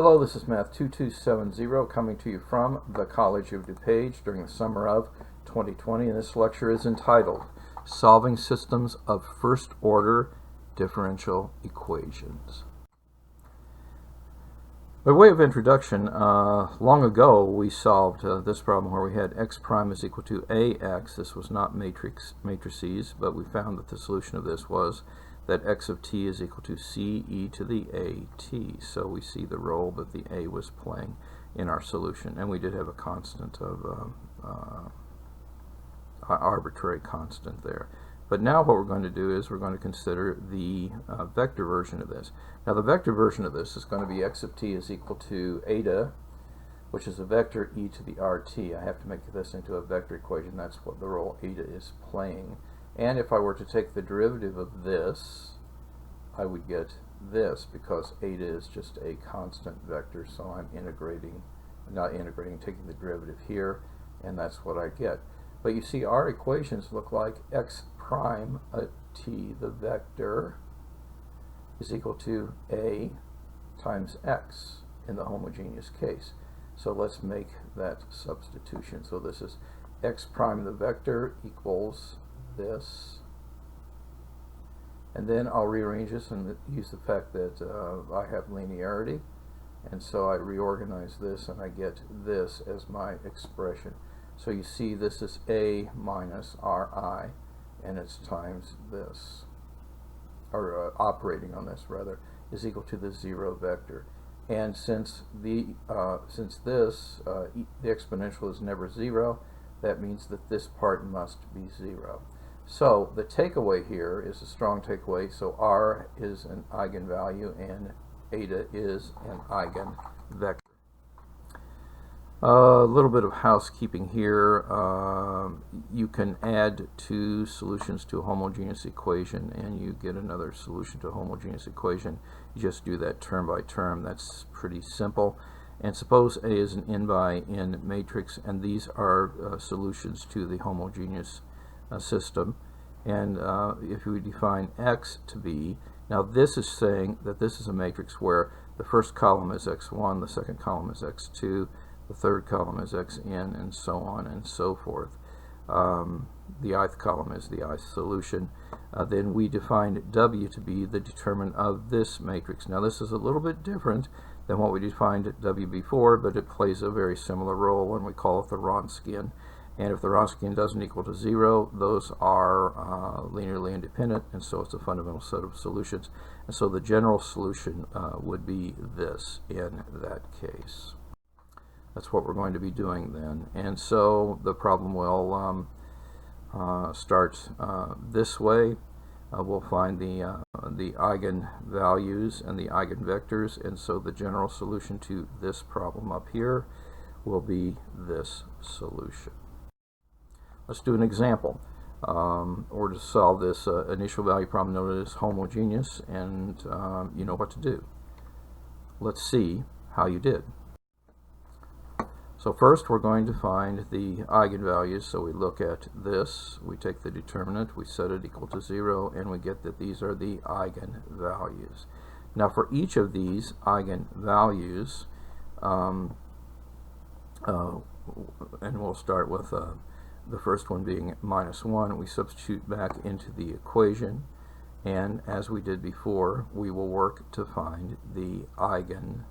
Hello, this is Math 2270 coming to you from the College of DuPage during the summer of 2020, and this lecture is entitled Solving Systems of First Order Differential Equations. By way of introduction, long ago we solved this problem where we had x prime is equal to ax. This was not matrices, but we found that the solution of this was that x of t is equal to c e to the at. So we see the role that the a was playing in our solution, and we did have a constant of arbitrary constant there. But now what we're going to do is we're going to consider the vector version of this. Now the vector version of this is going to be x of t is equal to eta, which is a vector e to the rt. I have to make this into a vector equation. That's what the role eta is playing. And if I were to take the derivative of this, I would get this, because eta is just a constant vector, so I'm taking the derivative here, and that's what I get. But you see, our equations look like x prime of t, the vector, is equal to a times x in the homogeneous case. So let's make that substitution. So this is x prime the vector equals this, and then I'll rearrange this and use the fact that I have linearity, and so I reorganize this and I get this as my expression. So you see, this is a minus ri, and it's times this, or operating on this rather, is equal to the 0 vector. And since the exponential is never 0, that means that this part must be 0. So the takeaway here is a strong takeaway. So r is an eigenvalue and eta is an eigenvector. A little bit of housekeeping here. You can add two solutions to a homogeneous equation and you get another solution to a homogeneous equation. You just do that term by term. That's pretty simple. And suppose A is an n by n matrix, and these are solutions to the homogeneous system. And if we define x to be, now this is saying that this is a matrix where the first column is x1, the second column is x2, the third column is xn, and so on and so forth. The ith column is the ith solution. Then we defined w to be the determinant of this matrix. Now this is a little bit different than what we defined w before, but it plays a very similar role when we call it the Wronskian. And if the Wronskian doesn't equal to 0, those are linearly independent, and so it's a fundamental set of solutions. And so the general solution would be this in that case. That's what we're going to be doing then. And so the problem will start this way. We'll find the eigenvalues and the eigenvectors, and so the general solution to this problem up here will be this solution. Let's do an example. Or to solve this initial value problem known as homogeneous, and you know what to do. Let's see how you did. So first we're going to find the eigenvalues. So we look at this, we take the determinant, we set it equal to 0, and we get that these are the eigenvalues. Now for each of these eigenvalues, and we'll start with the first one being -1, we substitute back into the equation, and as we did before, we will work to find the eigenvector.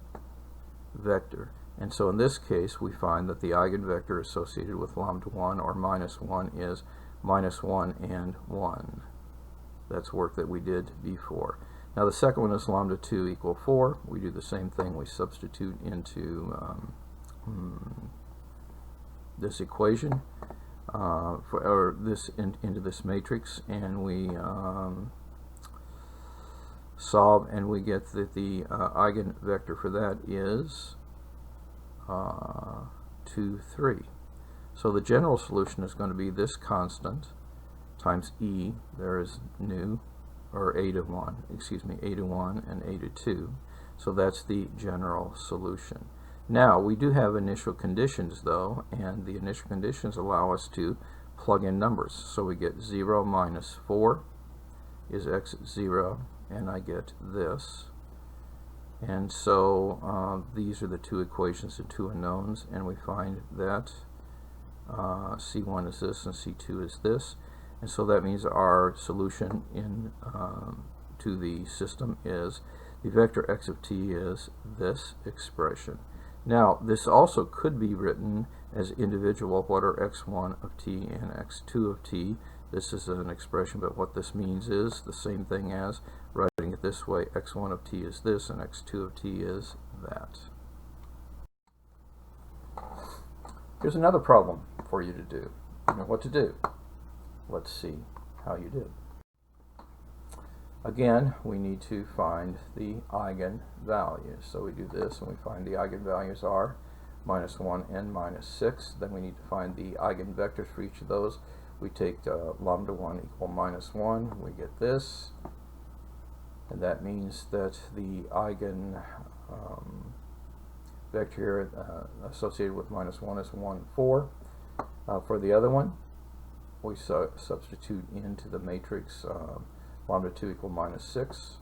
And so in this case, we find that the eigenvector associated with lambda 1 or -1 is -1 and 1. That's work that we did before. Now the second one is lambda 2 equal 4. We do the same thing. We substitute into this equation, into this matrix, and we solve, and we get that the eigenvector for that is 2, 3. So the general solution is going to be this constant times e, there is nu, or a to 1, a to 1 and a to 2. So that's the general solution. Now we do have initial conditions though, and the initial conditions allow us to plug in numbers. So we get 0 minus 4 is x at 0, and I get this. And so these are the two equations and two unknowns, and we find that C1 is this and C2 is this. And so that means our solution to the system is the vector x of t is this expression. Now, this also could be written as individual, what are x1 of t and x2 of t. This is an expression, but what this means is the same thing as writing it this way: x1 of t is this and x2 of t is that. Here's another problem for you to do. You know what to do. Let's see how you did. Again, we need to find the eigenvalues. So we do this and we find the eigenvalues are -1 and -6. Then we need to find the eigenvectors for each of those. We take lambda 1 equal -1. We get this. And that means that the eigen vector here associated with -1 is 1, 4. For the other one, we substitute into the matrix lambda 2 equal -6.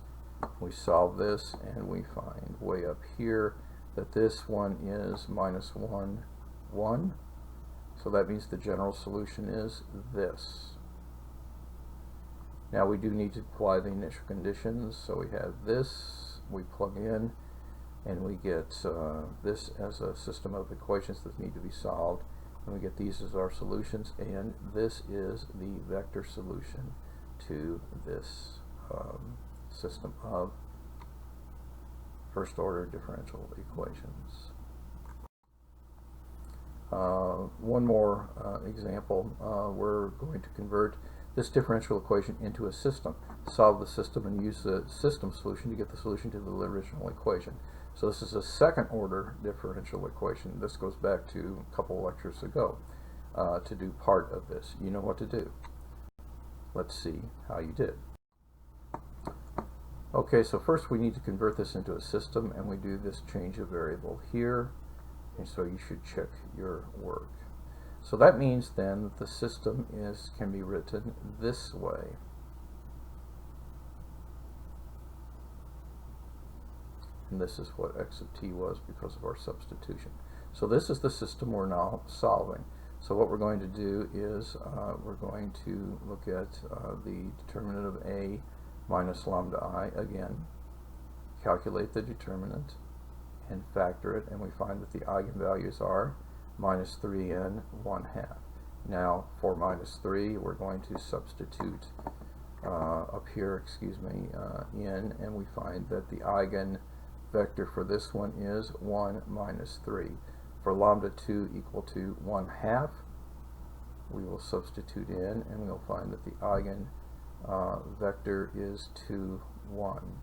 We solve this and we find way up here that this one is -1, 1. So that means the general solution is this. Now we do need to apply the initial conditions. So we have this, we plug in, and we get this as a system of equations that need to be solved. And we get these as our solutions, and this is the vector solution to this system of first order differential equations. One more example. We're going to convert this differential equation into a system, solve the system, and use the system solution to get the solution to the original equation. So this is a second order differential equation. This goes back to a couple lectures ago to do part of this. You know what to do. Let's see how you did. Okay, so first we need to convert this into a system, and we do this change of variable here, and so you should check your work. So that means then that the system can be written this way. And this is what x of t was because of our substitution. So this is the system we're now solving. So what we're going to do is we're going to look at the determinant of a minus lambda I again, calculate the determinant, and factor it, and we find that the eigenvalues are -3 and 1/2. Now for -3 we're going to substitute up here, in, and we find that the eigenvector for this one is 1 minus 3. For lambda 2 equal to 1/2, we will substitute in, and we'll find that the eigen vector is 2, 1.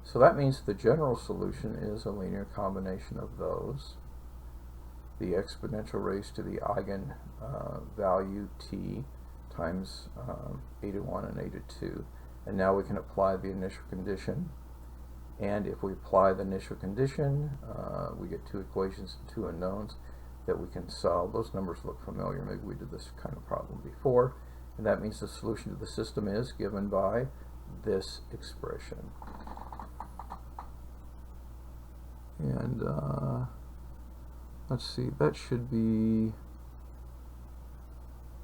So that means the general solution is a linear combination of those. The exponential raised to the eigen value t times a to 1 and a to 2. And now we can apply the initial condition. And if we apply the initial condition, we get two equations and two unknowns that we can solve. Those numbers look familiar. Maybe we did this kind of problem before. And that means the solution to the system is given by this expression. And let's see, that should be,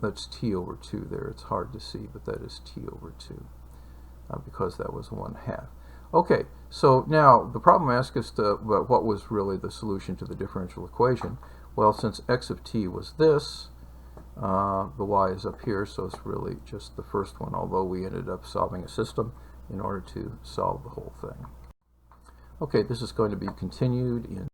that's t over 2 there. It's hard to see, but that is t over 2 because that was 1/2. Okay, so now the problem asks us about what was really the solution to the differential equation. Well, since x of t was this, the y is up here, so it's really just the first one, although we ended up solving a system in order to solve the whole thing. Okay, this is going to be continued in